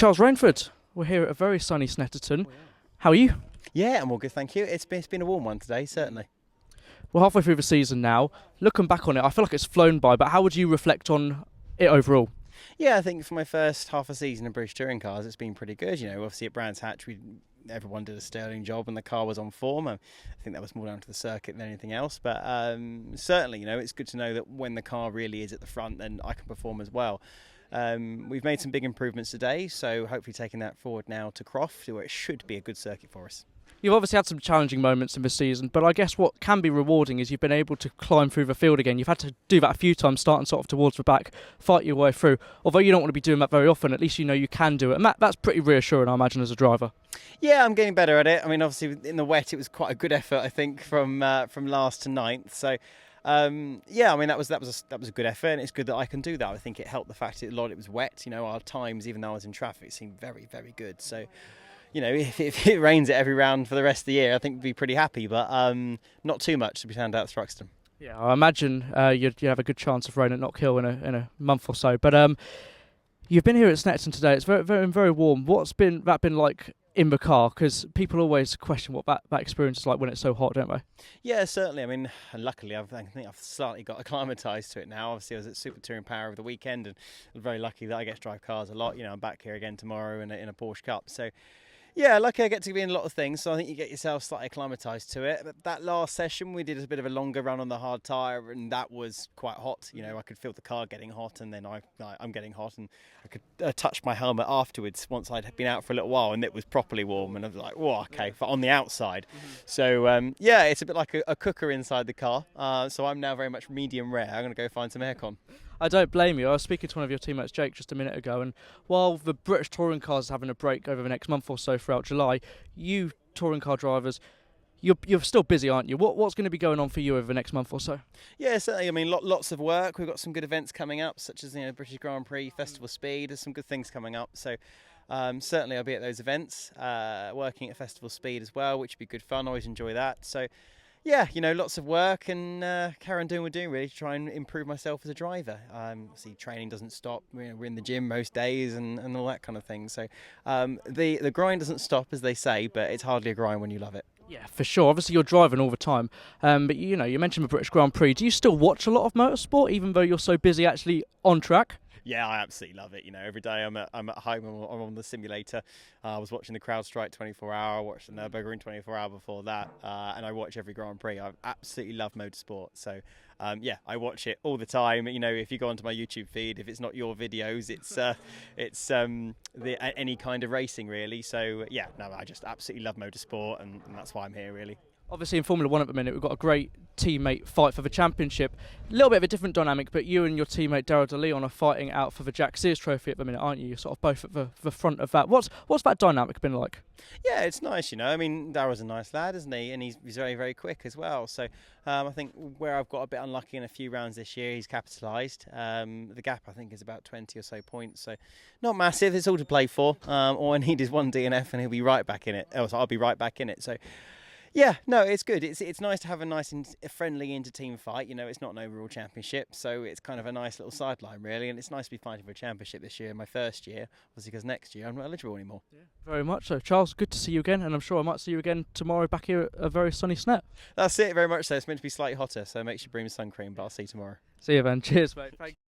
Charles Rainford, we're here at a very sunny Snetterton. How are you? Yeah, I'm all good, thank you. It's been a warm one today, certainly. We're halfway through the season now. Looking back on it, I feel like it's flown by, but how would you reflect on it overall? Yeah, I think for my first half a season in British Touring Cars, it's been pretty good. Obviously at Brands Hatch, everyone did a sterling job and the car was on form. I think that was more down to the circuit than anything else. But certainly, it's good to know that when the car really is at the front, then I can perform as well. We've made some big improvements today, so hopefully taking that forward now to Croft, where it should be a good circuit for us. You've obviously had some challenging moments in the season, but I guess what can be rewarding is you've been able to climb through the field again. You've had to do that a few times, starting sort of towards the back, fight your way through. Although you don't want to be doing that very often, at least you know you can do it. And that's pretty reassuring, I imagine, as a driver. Yeah, I'm getting better at it. I mean, obviously in the wet, it was quite a good effort, I think, from last to ninth. So, yeah, I mean that was a good effort, and it's good that I can do that. I think it helped the fact that a lot of it was wet. Our times, even though I was in traffic, seemed very, very good. So, if it rains it every round for the rest of the year, I think we'd be pretty happy, but not too much to be turned out at Thruxton. Yeah, I imagine you'd have a good chance of rain at Knock Hill in a month or so. But you've been here at Snetterton today. It's very, very, very warm. What's that been like in the car? Because people always question what that experience is like when it's so hot, don't they? Yeah, certainly. I mean, luckily, I think I've slightly got acclimatised to it now. Obviously, I was at Super Touring Power over the weekend, and I'm very lucky that I get to drive cars a lot. I'm back here again tomorrow in a Porsche Cup. So, yeah, lucky I get to be in a lot of things, so I think you get yourself slightly acclimatised to it. But that last session, we did a bit of a longer run on the hard tyre, and that was quite hot. I could feel the car getting hot, and then I'm getting hot, and I could touch my helmet afterwards once I'd been out for a little while, and it was properly warm, and I was like, whoa, okay, on the outside. So, yeah, it's a bit like a cooker inside the car, so I'm now very much medium rare. I'm going to go find some aircon. I don't blame you. I was speaking to one of your teammates, Jake, just a minute ago, and while the British touring cars are having a break over the next month or so throughout July, you touring car drivers, you're still busy, aren't you? What's going to be going on for you over the next month or so? Yeah, certainly. I mean, lots of work. We've got some good events coming up, such as British Grand Prix, Festival Speed. There's some good things coming up. So certainly I'll be at those events, working at Festival Speed as well, which would be good fun. I always enjoy that. So yeah, lots of work and carry on doing what we're doing really to try and improve myself as a driver. See, training doesn't stop. We're in the gym most days and all that kind of thing. So the grind doesn't stop, as they say, but it's hardly a grind when you love it. Yeah, for sure. Obviously, you're driving all the time. But, you mentioned the British Grand Prix. Do you still watch a lot of motorsport, even though you're so busy actually on track? Yeah, I absolutely love it. Every day I'm at home, I'm on the simulator. I was watching the CrowdStrike 24-hour, I watched the Nürburgring 24-hour before that, and I watch every Grand Prix. I absolutely love motorsport. So, yeah, I watch it all the time. If you go onto my YouTube feed, if it's not your videos, it's any kind of racing really. So, yeah, no, I just absolutely love motorsport, and that's why I'm here really. Obviously, in Formula 1 at the minute, we've got a great teammate fight for the championship. A little bit of a different dynamic, but you and your teammate Daryl De Leon are fighting out for the Jack Sears Trophy at the minute, aren't you? You're sort of both at the front of that. What's that dynamic been like? Yeah, it's nice, I mean, Daryl's a nice lad, isn't he? And he's very, very quick as well. So I think where I've got a bit unlucky in a few rounds this year, he's capitalised. The gap, I think, is about 20 or so points. So not massive. It's all to play for. All I need is one DNF and he'll be right back in it. So I'll be right back in it. So yeah, no, it's good. It's nice to have a nice and friendly inter-team fight. It's not an overall championship, so it's kind of a nice little sideline, really. And it's nice to be fighting for a championship this year, my first year, obviously, because next year I'm not eligible anymore. Yeah, very much so. Charles, good to see you again, and I'm sure I might see you again tomorrow back here at a very sunny Snet. That's it, very much so. It's meant to be slightly hotter, so make sure you bring me sun cream, but I'll see you tomorrow. See you then. Cheers, mate. Thank you.